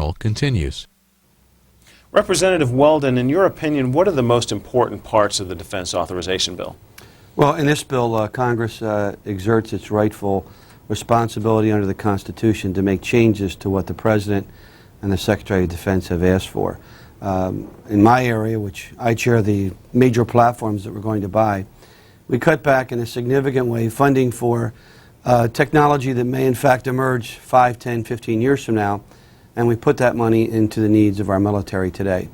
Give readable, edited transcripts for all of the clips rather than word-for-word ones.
bill continues. Representative Weldon, in your opinion, what are the most important parts of the Defense Authorization Bill? Well, in this bill, Congress exerts its rightful responsibility under the Constitution to make changes to what the President and the Secretary of Defense have asked for. In my area, which I chair the major platforms that we're going to buy, we cut back in a significant way funding for technology that may in fact emerge 5, 10, 15 years from now, and we put that money into the needs of our military today.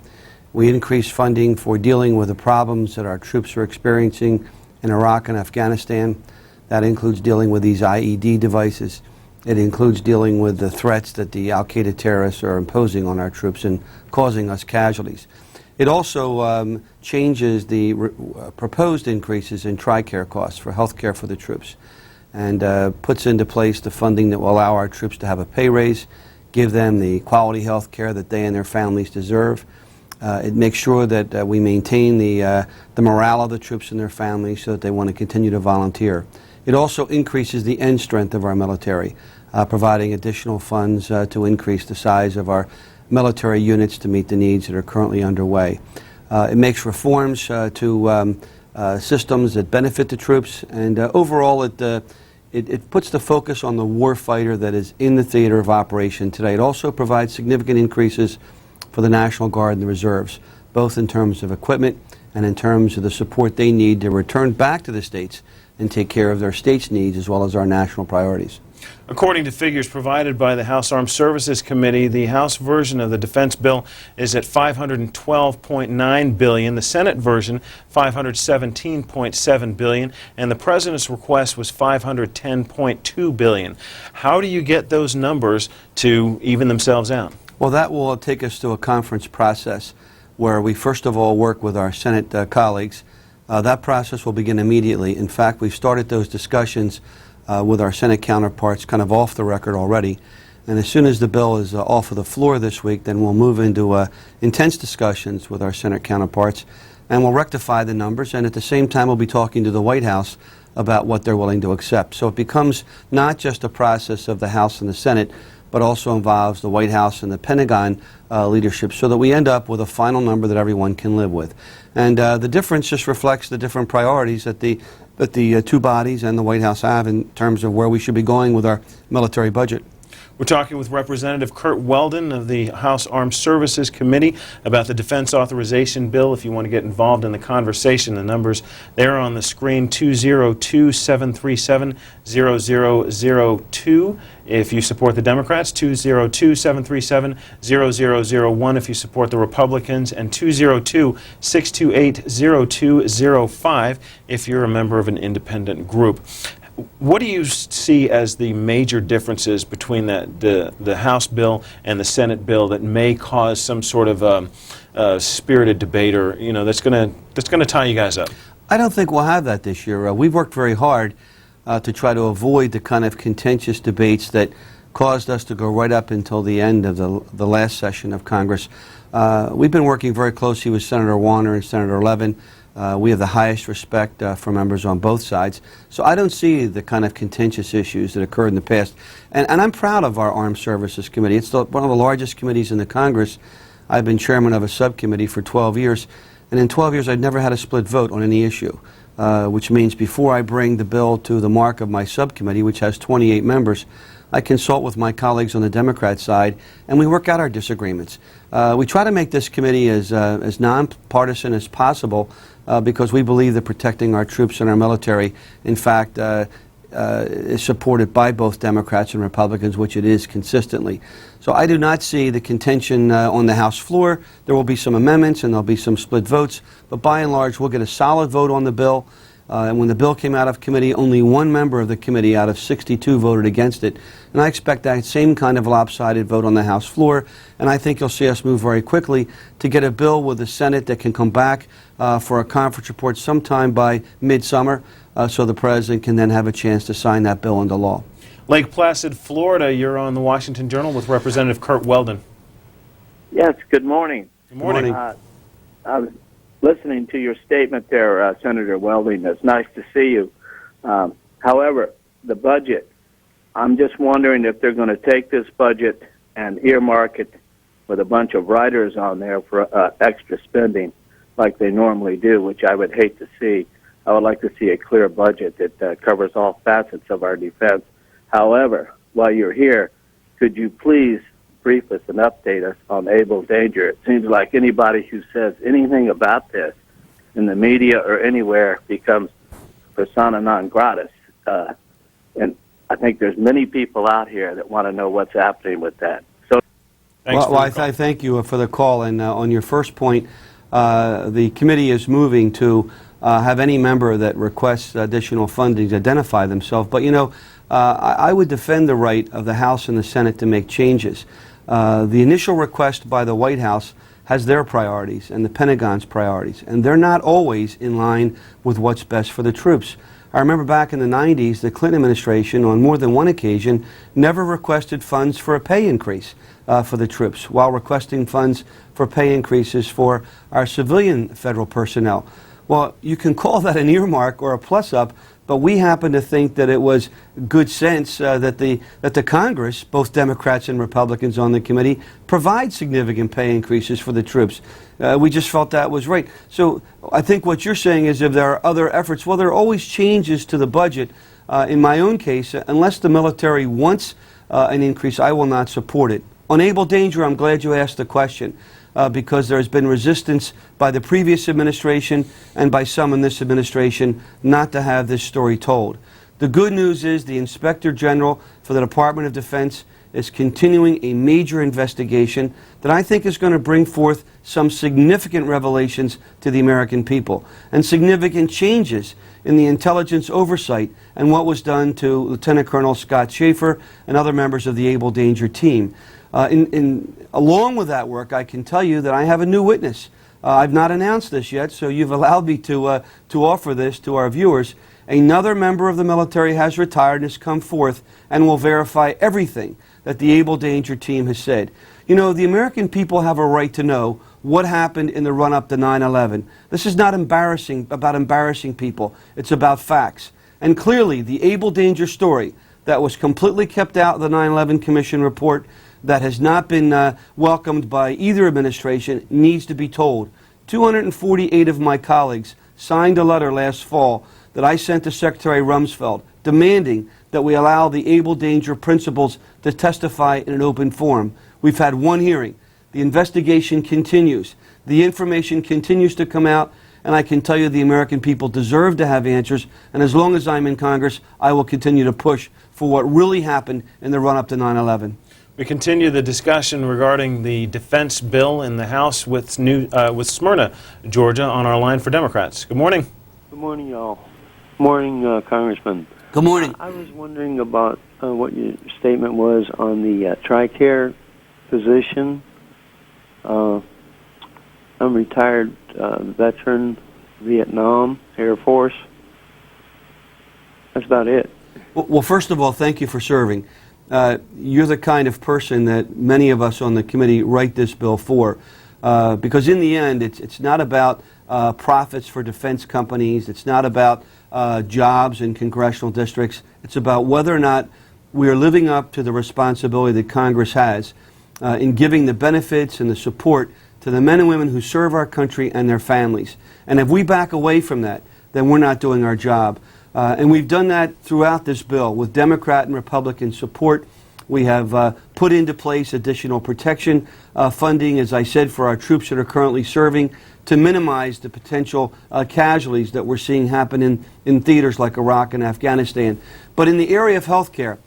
We increased funding for dealing with the problems that our troops are experiencing in Iraq and Afghanistan. That includes dealing with these IED devices. It includes dealing with the threats that the al-Qaeda terrorists are imposing on our troops and causing us casualties. It also changes the proposed increases in TRICARE costs for health care for the troops, and puts into place the funding that will allow our troops to have a pay raise, give them the quality health care that they and their families deserve. It makes sure that we maintain the morale of the troops and their families so that they want to continue to volunteer. It also increases the end strength of our military, providing additional funds to increase the size of our military units to meet the needs that are currently underway. It makes reforms to systems that benefit the troops, and overall it puts the focus on the warfighter that is in the theater of operation today. It also provides significant increases for the National Guard and the Reserves, both in terms of equipment and in terms of the support they need to return back to the states and take care of their states' needs as well as our national priorities. According to figures provided by the House Armed Services Committee, the House version of the defense bill is at $512.9 billion, the Senate version $517.7 billion, and the President's request was $510.2 billion. How do you get those numbers to even themselves out? Well, that will take us to a conference process where we first of all work with our Senate colleagues. That process will begin immediately. In fact, we've started those discussions with our Senate counterparts kind of off the record already. And as soon as the bill is off of the floor this week, then we'll move into intense discussions with our Senate counterparts, and we'll rectify the numbers, and at the same time we'll be talking to the White House about what they're willing to accept. So it becomes not just a process of the House and the Senate, but also involves the White House and the Pentagon leadership, so that we end up with a final number that everyone can live with. And the difference just reflects the different priorities that the two bodies and the White House have in terms of where we should be going with our military budget. We're talking with Representative Curt Weldon of the House Armed Services Committee about the Defense Authorization Bill. If you want to get involved in the conversation, the numbers there on the screen, 202-737-0002. If you support the Democrats, 202-737-0001 if you support the Republicans, and 202-628-0205 if you're a member of an independent group. What do you see as the major differences between the House bill and the Senate bill that may cause some sort of spirited debate, or that's going to tie you guys up? I don't think we'll have that this year. We've worked very hard to try to avoid the kind of contentious debates that caused us to go right up until the end of the last session of Congress. We've been working very closely with Senator Warner and Senator Levin. We have the highest respect for members on both sides. So I don't see the kind of contentious issues that occurred in the past. And I'm proud of our Armed Services Committee. It's one of the largest committees in the Congress. I've been chairman of a subcommittee for 12 years. And in 12 years, I've never had a split vote on any issue, which means before I bring the bill to the mark of my subcommittee, which has 28 members, I consult with my colleagues on the Democrat side, and we work out our disagreements. We try to make this committee as nonpartisan as possible because we believe that protecting our troops and our military, in fact, is supported by both Democrats and Republicans, which it is consistently. So I do not see the contention on the House floor. There will be some amendments and there will be some split votes, but by and large we'll get a solid vote on the bill. And when the bill came out of committee, only one member of the committee out of 62 voted against it. And I expect that same kind of lopsided vote on the House floor. And I think you'll see us move very quickly to get a bill with the Senate that can come back for a conference report sometime by midsummer, so the President can then have a chance to sign that bill into law. Lake Placid, Florida, you're on the Washington Journal with Representative Curt Weldon. Yes, good morning. Good morning. I was listening to your statement there, Senator Weldon. It's nice to see you. However, the budget, I'm just wondering if they're going to take this budget and earmark it with a bunch of writers on there for extra spending like they normally do, which I would hate to see. I would like to see a clear budget that covers all facets of our defense. However, while you're here, could you please brief us and update us on Able Danger? It seems like anybody who says anything about this in the media or anywhere becomes persona non grata. And I think there's many people out here that want to know what's happening with that. So, I thank you for the call. And on your first point, the committee is moving to have any member that requests additional funding to identify themselves. But, you know, I would defend the right of the House and the Senate to make changes. The initial request by the White House has their priorities and the Pentagon's priorities, and they're not always in line with what's best for the troops. I remember back in the 90s, the Clinton administration, on more than one occasion, never requested funds for a pay increase for the troops, while requesting funds for pay increases for our civilian federal personnel. Well, you can call that an earmark or a plus-up, but we happen to think that it was good sense that the Congress, both Democrats and Republicans on the committee, provide significant pay increases for the troops. We just felt that was right. So I think what you're saying is if there are other efforts, well, there are always changes to the budget. In my own case, unless the military wants an increase, I will not support it. On Able Danger, I'm glad you asked the question. Because there has been resistance by the previous administration and by some in this administration not to have this story told. The good news is the Inspector General for the Department of Defense is continuing a major investigation that I think is going to bring forth some significant revelations to the American people and significant changes in the intelligence oversight and what was done to Lieutenant Colonel Scott Schaefer and other members of the Able Danger team. Along with that work, I can tell you that I have a new witness. I've not announced this yet, so you've allowed me to offer this to our viewers. Another member of the military has retired and has come forth and will verify everything that the Able Danger team has said. You know, the American people have a right to know what happened in the run-up to 9/11. This is not about embarrassing people. It's about facts. And clearly, the Able Danger story that was completely kept out of the 9/11 Commission report, that has not been welcomed by either administration, needs to be told. 248 of my colleagues signed a letter last fall that I sent to Secretary Rumsfeld demanding that we allow the Able Danger principals to testify in an open forum. We've had one hearing. The investigation continues. The information continues to come out, and I can tell you the American people deserve to have answers, and as long as I'm in Congress, I will continue to push for what really happened in the run-up to 9/11. We continue the discussion regarding the defense bill in the House with Smyrna, Georgia, on our line for Democrats. Good morning. Good morning, y'all. Morning, Congressman. Good morning. I was wondering about what your statement was on the TRICARE position. I'm a retired veteran, Vietnam, Air Force. That's about it. Well, first of all, thank you for serving. You're the kind of person that many of us on the committee write this bill for, because in the end, it's not about profits for defense companies. It's not about jobs in congressional districts. It's about whether or not we are living up to the responsibility that Congress has in giving the benefits and the support to the men and women who serve our country and their families. And if we back away from that, then we're not doing our job. And we've done that throughout this bill with Democrat and Republican support. We have put into place additional protection funding, as I said, for our troops that are currently serving to minimize the potential casualties that we're seeing happen in theaters like Iraq and Afghanistan. But in the area of health care,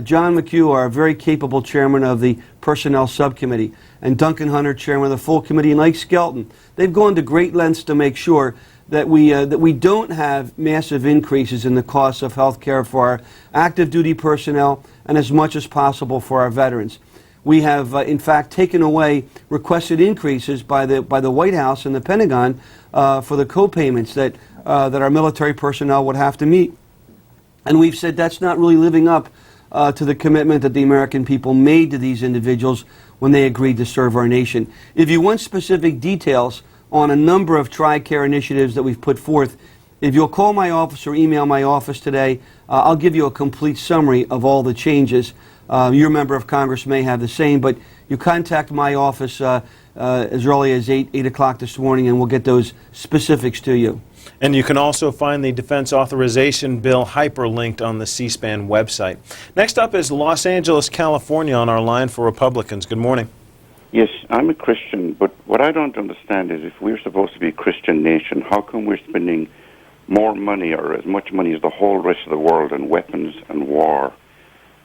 John McHugh, our very capable chairman of the Personnel Subcommittee, and Duncan Hunter, chairman of the full committee, and Ike Skelton, they've gone to great lengths to make sure that we don't have massive increases in the costs of health care for our active duty personnel and as much as possible for our veterans. We have, in fact, taken away requested increases by the White House and the Pentagon for the co-payments that our military personnel would have to meet. And we've said that's not really living up to the commitment that the American people made to these individuals when they agreed to serve our nation. If you want specific details on a number of TRICARE initiatives that we've put forth, if you'll call my office or email my office today, I'll give you a complete summary of all the changes. Your member of Congress may have the same, but you contact my office as early as 8 o'clock this morning, and we'll get those specifics to you. And you can also find the Defense Authorization Bill hyperlinked on the C-SPAN website. Next up is Los Angeles, California on our line for Republicans. Good morning. Yes, I'm a Christian, but what I don't understand is if we're supposed to be a Christian nation, how come we're spending more money or as much money as the whole rest of the world on weapons and war?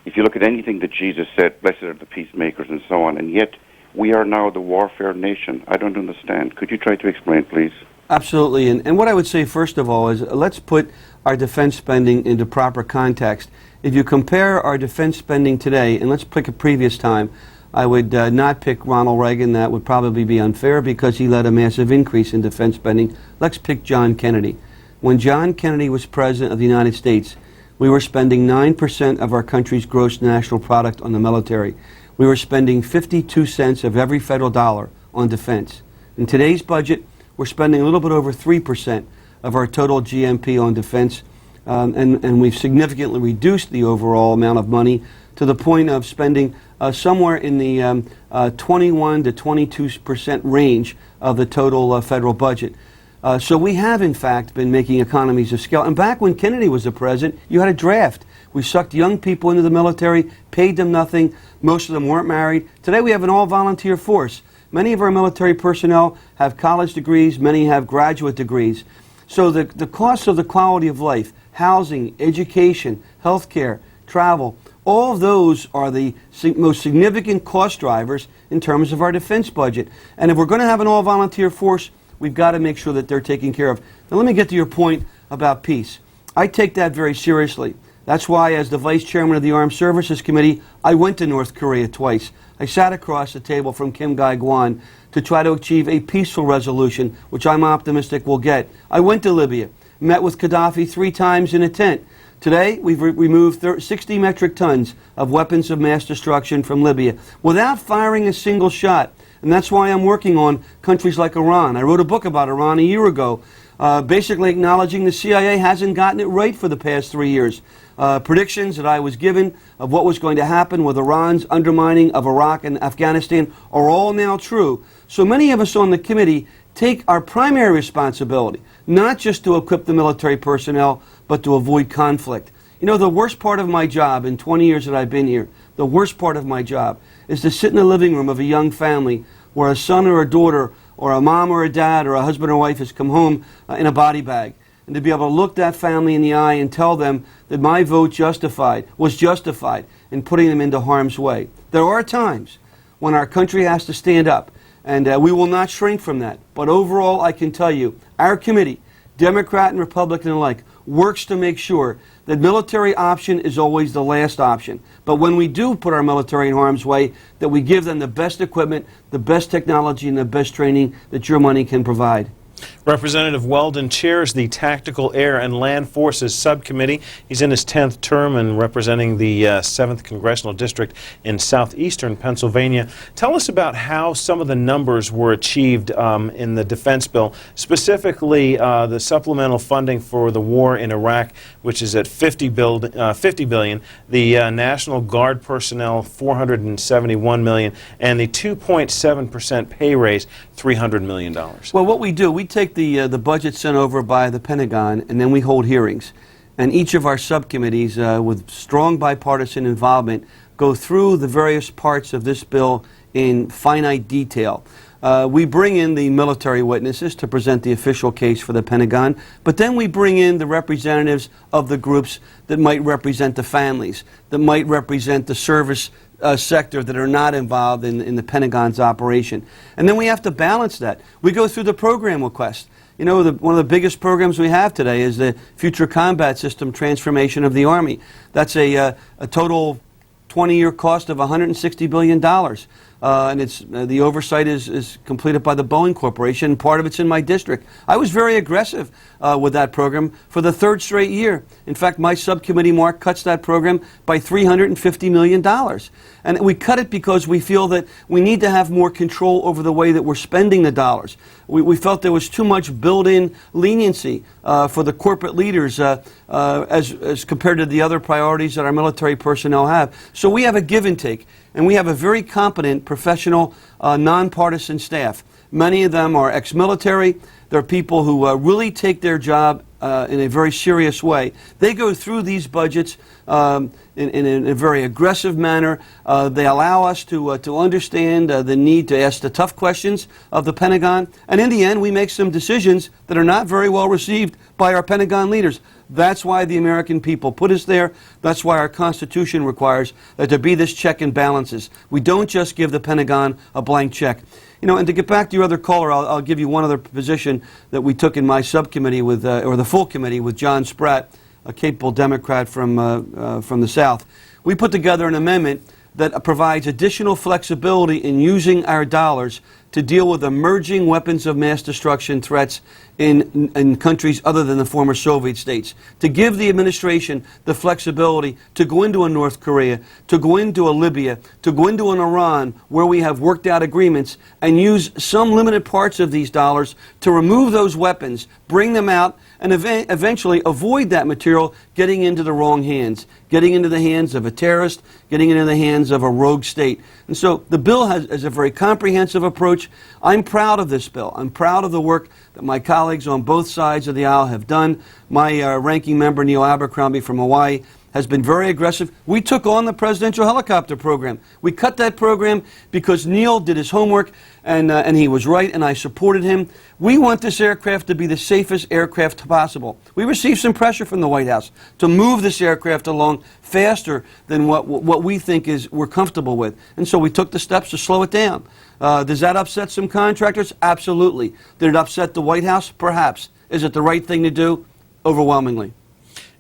If you look at anything that Jesus said, blessed are the peacemakers and so on, and yet we are now the warfare nation. I don't understand. Could you try to explain, please? Absolutely. And what I would say, first of all, is let's put our defense spending into proper context. If you compare our defense spending today, and let's pick a previous time, I would not pick Ronald Reagan. That would probably be unfair because he led a massive increase in defense spending. Let's pick John Kennedy. When John Kennedy was president of the United States, we were spending 9% of our country's gross national product on the military. We were spending 52 cents of every federal dollar on defense. In today's budget, we're spending a little bit over 3% of our total GNP on defense, and we've significantly reduced the overall amount of money to the point of spending somewhere in the 21 to 22% range of the total federal budget. So we have, in fact, been making economies of scale. And back when Kennedy was the president, you had a draft. We sucked young people into the military, paid them nothing. Most of them weren't married. Today we have an all-volunteer force. Many of our military personnel have college degrees. Many have graduate degrees. So the cost of the quality of life, housing, education, health care, travel, all of those are the most significant cost drivers in terms of our defense budget. And if we're going to have an all-volunteer force, we've got to make sure that they're taken care of. Now let me get to your point about peace. I take that very seriously. That's why, as the Vice Chairman of the Armed Services Committee, I went to North Korea twice. I sat across the table from Kim Gai-gwan to try to achieve a peaceful resolution, which I'm optimistic we'll get. I went to Libya, met with Gaddafi 3 times in a tent. Today, we've removed 60 metric tons of weapons of mass destruction from Libya without firing a single shot. And that's why I'm working on countries like Iran. I wrote a book about Iran a year ago, basically acknowledging the CIA hasn't gotten it right for the past 3 years. Predictions that I was given of what was going to happen with Iran's undermining of Iraq and Afghanistan are all now true. So many of us on the committee take our primary responsibility, not just to equip the military personnel, but to avoid conflict. You know, the worst part of my job in 20 years that I've been here, the worst part of my job is to sit in the living room of a young family where a son or a daughter or a mom or a dad or a husband or wife has come home in a body bag, and to be able to look that family in the eye and tell them that my vote was justified in putting them into harm's way. There are times when our country has to stand up, and we will not shrink from that. But overall, I can tell you, our committee, Democrat and Republican alike, works to make sure that military option is always the last option. But when we do put our military in harm's way, that we give them the best equipment, the best technology, and the best training that your money can provide. Representative Weldon chairs the Tactical Air and Land Forces Subcommittee. He's in his 10th term and representing the 7th Congressional District in southeastern Pennsylvania. Tell us about how some of the numbers were achieved in the defense bill, specifically the supplemental funding for the war in Iraq, which is at $50 billion, the National Guard personnel, $471 million, and the 2.7% pay raise, $300 million. Well, what we do, we take the budget sent over by the Pentagon, and then we hold hearings. And each of our subcommittees, with strong bipartisan involvement, go through the various parts of this bill in finite detail. We bring in the military witnesses to present the official case for the Pentagon, but then we bring in the representatives of the groups that might represent the families, that might represent the service sector that are not involved in the Pentagon's operation. And then we have to balance that. We go through the program request. You know, one of the biggest programs we have today is the Future Combat System Transformation of the Army. That's a total 20-year cost of $160 billion. and the oversight is completed by the Boeing Corporation. Part of it's in my district. I was very aggressive with that program for the third straight year. In fact, my subcommittee, Mark, cuts that program by $350 million. And we cut it because we feel that we need to have more control over the way that we're spending the dollars. We felt there was too much built-in leniency for the corporate leaders as compared to the other priorities that our military personnel have. So we have a give and take, and we have a very competent, professional, nonpartisan staff. Many of them are ex-military. They're people who really take their job in a very serious way. They go through these budgets in a very aggressive manner. They allow us to understand the need to ask the tough questions of the Pentagon. And in the end, we make some decisions that are not very well received by our Pentagon leaders. That's why the American people put us there. That's why our Constitution requires that there be this check and balances. We don't just give the Pentagon a blank check. You know, and to get back to your other caller, I'll give you one other position that we took in my subcommittee with, or the full committee with John Spratt, a capable Democrat from the South. We put together an amendment that provides additional flexibility in using our dollars to deal with emerging weapons of mass destruction threats in countries other than the former Soviet states. To give the administration the flexibility to go into a North Korea, to go into a Libya, to go into an Iran where we have worked out agreements and use some limited parts of these dollars to remove those weapons, bring them out, and eventually avoid that material getting into the wrong hands, getting into the hands of a terrorist, getting into the hands of a rogue state. And so the bill has a very comprehensive approach. I'm proud of this bill. I'm proud of the work that my colleagues on both sides of the aisle have done. My ranking member, Neil Abercrombie from Hawaii, has been very aggressive. We took on the presidential helicopter program. We cut that program because Neil did his homework, and he was right, and I supported him. We want this aircraft to be the safest aircraft possible. We received some pressure from the White House to move this aircraft along faster than what we think we're comfortable with. And so we took the steps to slow it down. Does that upset some contractors? Absolutely. Did it upset the White House? Perhaps. Is it the right thing to do? Overwhelmingly.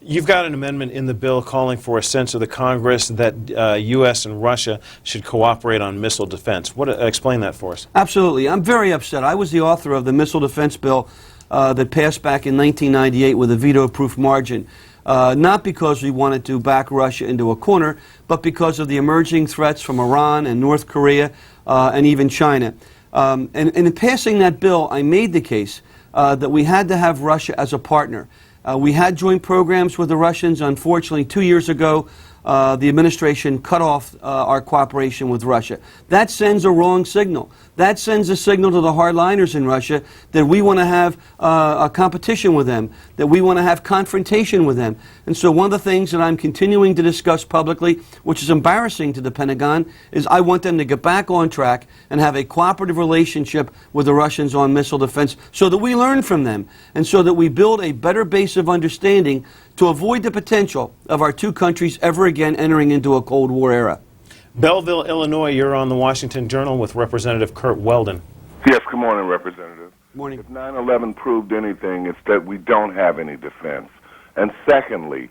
You've got an amendment in the bill calling for a sense of the Congress that U.S. and Russia should cooperate on missile defense. Explain that for us. Absolutely. I'm very upset. I was the author of the missile defense bill that passed back in 1998 with a veto-proof margin. Not because we wanted to back Russia into a corner, but because of the emerging threats from Iran and North Korea and even China. And in passing that bill, I made the case that we had to have Russia as a partner. We had joint programs with the Russians. Unfortunately, 2 years ago, the administration cut off our cooperation with Russia. That sends a wrong signal. That sends a signal to the hardliners in Russia that we want to have a competition with them, that we want to have confrontation with them. And so one of the things that I'm continuing to discuss publicly, which is embarrassing to the Pentagon, is I want them to get back on track and have a cooperative relationship with the Russians on missile defense so that we learn from them and so that we build a better base of understanding to avoid the potential of our two countries ever again entering into a Cold War era. Belleville, Illinois, you're on the Washington Journal with Representative Curt Weldon. Yes, good morning, Representative. Morning. If 9/11 proved anything, it's that we don't have any defense. And secondly,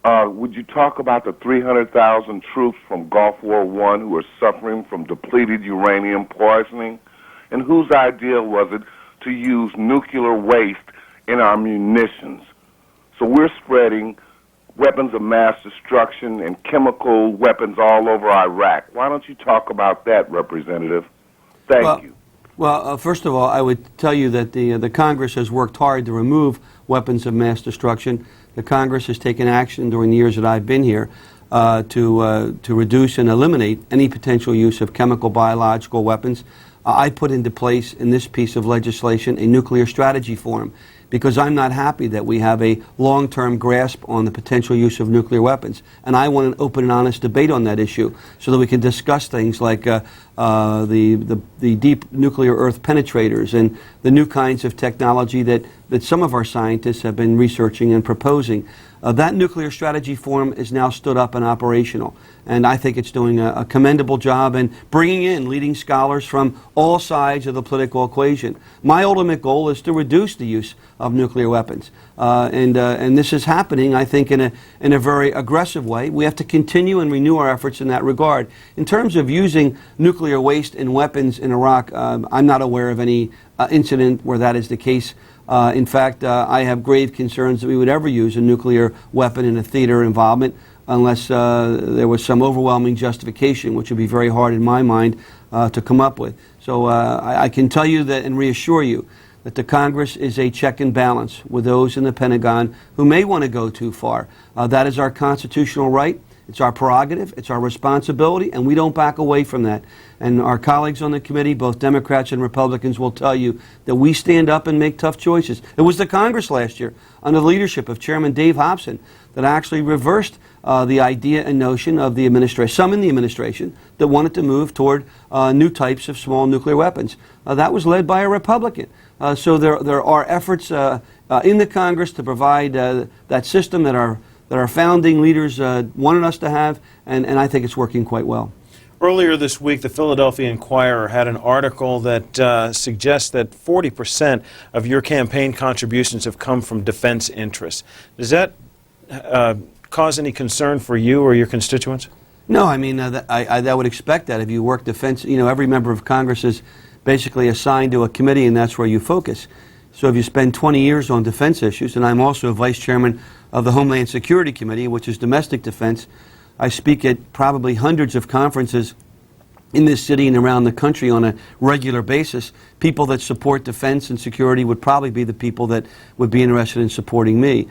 would you talk about the 300,000 troops from Gulf War I who are suffering from depleted uranium poisoning? And whose idea was it to use nuclear waste in our munitions? So we're spreading weapons of mass destruction and chemical weapons all over Iraq. Why don't you talk about that, Representative? Thank you. Well, first of all, I would tell you that the Congress has worked hard to remove weapons of mass destruction. The Congress has taken action during the years that I've been here to reduce and eliminate any potential use of chemical, biological weapons. I put into place in this piece of legislation a nuclear strategy forum, because I'm not happy that we have a long-term grasp on the potential use of nuclear weapons. And I want an open and honest debate on that issue so that we can discuss things like the deep nuclear earth penetrators and the new kinds of technology that some of our scientists have been researching and proposing. That nuclear strategy forum is now stood up and operational. And I think it's doing a commendable job in bringing in leading scholars from all sides of the political equation. My ultimate goal is to reduce the use of nuclear weapons. And this is happening, I think, in a very aggressive way. We have to continue and renew our efforts in that regard. In terms of using nuclear nuclear waste and weapons in Iraq, I'm not aware of any incident where that is the case. In fact, I have grave concerns that we would ever use a nuclear weapon in a theater involvement unless there was some overwhelming justification, which would be very hard in my mind to come up with. So I can tell you that and reassure you that the Congress is a check and balance with those in the Pentagon who may want to go too far. That is our constitutional right. It's our prerogative, it's our responsibility, and we don't back away from that. And our colleagues on the committee, both Democrats and Republicans, will tell you that we stand up and make tough choices. It was the Congress last year, under the leadership of Chairman Dave Hobson, that actually reversed the idea and notion of the administration, some in the administration, that wanted to move toward new types of small nuclear weapons. That was led by a Republican. So there are efforts in the Congress to provide that system that our founding leaders wanted us to have, and I think it's working quite well. Earlier this week, the Philadelphia Inquirer had an article that suggests that 40% of your campaign contributions have come from defense interests. Does that cause any concern for you or your constituents? No, I mean, I would expect that. If you work defense, you know, every member of Congress is basically assigned to a committee, and that's where you focus. So if you spend 20 years on defense issues, and I'm also vice chairman of the Homeland Security Committee, which is domestic defense, I speak at probably hundreds of conferences in this city and around the country on a regular basis. People that support defense and security would probably be the people that would be interested in supporting me.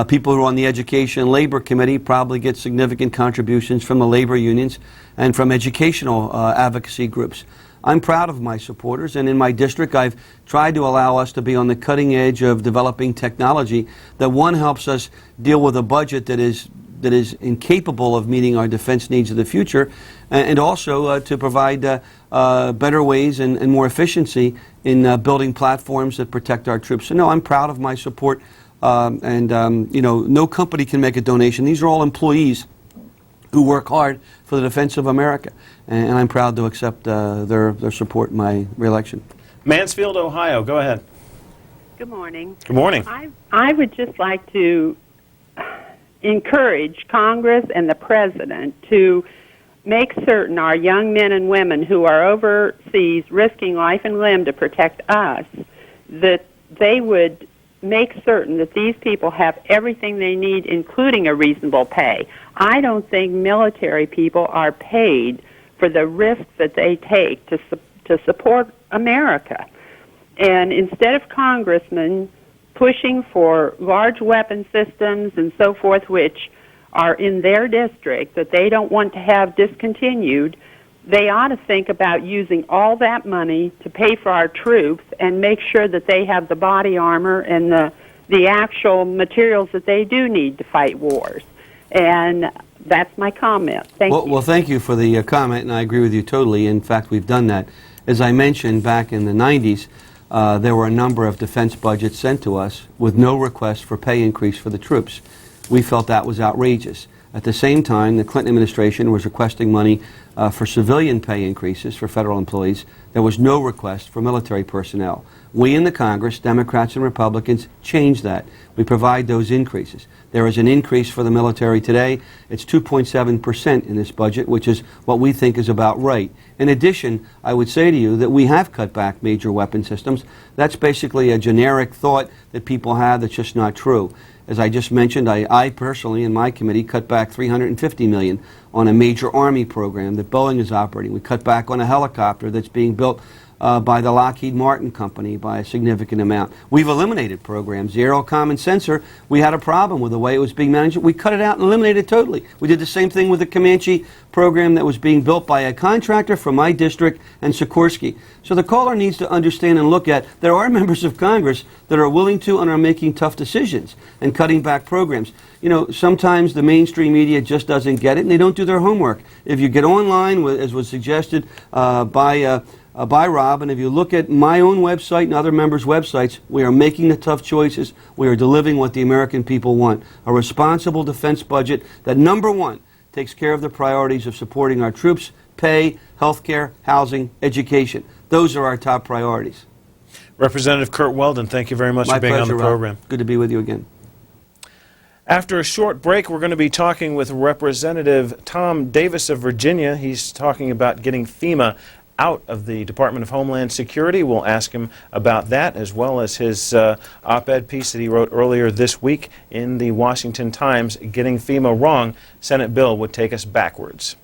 People who are on the Education and Labor Committee probably get significant contributions from the labor unions and from educational advocacy groups. I'm proud of my supporters, and in my district I've tried to allow us to be on the cutting edge of developing technology that, one, helps us deal with a budget that is incapable of meeting our defense needs of the future, and also to provide better ways and more efficiency in building platforms that protect our troops. So no, I'm proud of my support, you know, no company can make a donation. These are all employees who work hard for the defense of America, and I'm proud to accept their support in my reelection. Mansfield, Ohio, go ahead. Good morning. Good morning. I would just like to encourage Congress and the President to make certain our young men and women who are overseas risking life and limb to protect us, that they would make certain that these people have everything they need, including a reasonable pay. I don't think military people are paid for the risks that they take to support America. And instead of congressmen pushing for large weapon systems and so forth, which are in their district, that they don't want to have discontinued, they ought to think about using all that money to pay for our troops and make sure that they have the body armor and the actual materials that they do need to fight wars. And that's my comment. Thank you. Well, thank you for the comment, and I agree with you totally. In fact, we've done that. As I mentioned, back in the 90s, there were a number of defense budgets sent to us with no request for pay increase for the troops. We felt that was outrageous. At the same time, the Clinton administration was requesting money for civilian pay increases for federal employees. There was no request for military personnel. We in the Congress, Democrats and Republicans, changed that. We provide those increases. There is an increase for the military today. It's 2.7% in this budget, which is what we think is about right. In addition, I would say to you that we have cut back major weapon systems. That's basically a generic thought that people have that's just not true. As I just mentioned, I personally, in my committee, cut back $350 million on a major Army program that Boeing is operating. We cut back on a helicopter that's being built by the Lockheed Martin company by a significant amount. We've eliminated programs. The Aero Common Sensor, we had a problem with the way it was being managed. We cut it out and eliminated it totally. We did the same thing with the Comanche program that was being built by a contractor from my district and Sikorsky. So the caller needs to understand and look at there are members of Congress that are willing to and are making tough decisions and cutting back programs. You know, sometimes the mainstream media just doesn't get it and they don't do their homework. If you get online, as was suggested by Rob, and if you look at my own website and other members' websites, we are making the tough choices. We are delivering what the American people want. A responsible defense budget that, number one, takes care of the priorities of supporting our troops, pay, health care, housing, education. Those are our top priorities. Representative Curt Weldon, thank you very much for being on the program. Rob. Good to be with you again. After a short break, we're going to be talking with Representative Tom Davis of Virginia. He's talking about getting FEMA out of the Department of Homeland Security. We'll ask him about that, as well as his op-ed piece that he wrote earlier this week in the Washington Times, Getting FEMA Wrong, Senate Bill Would Take Us Backwards.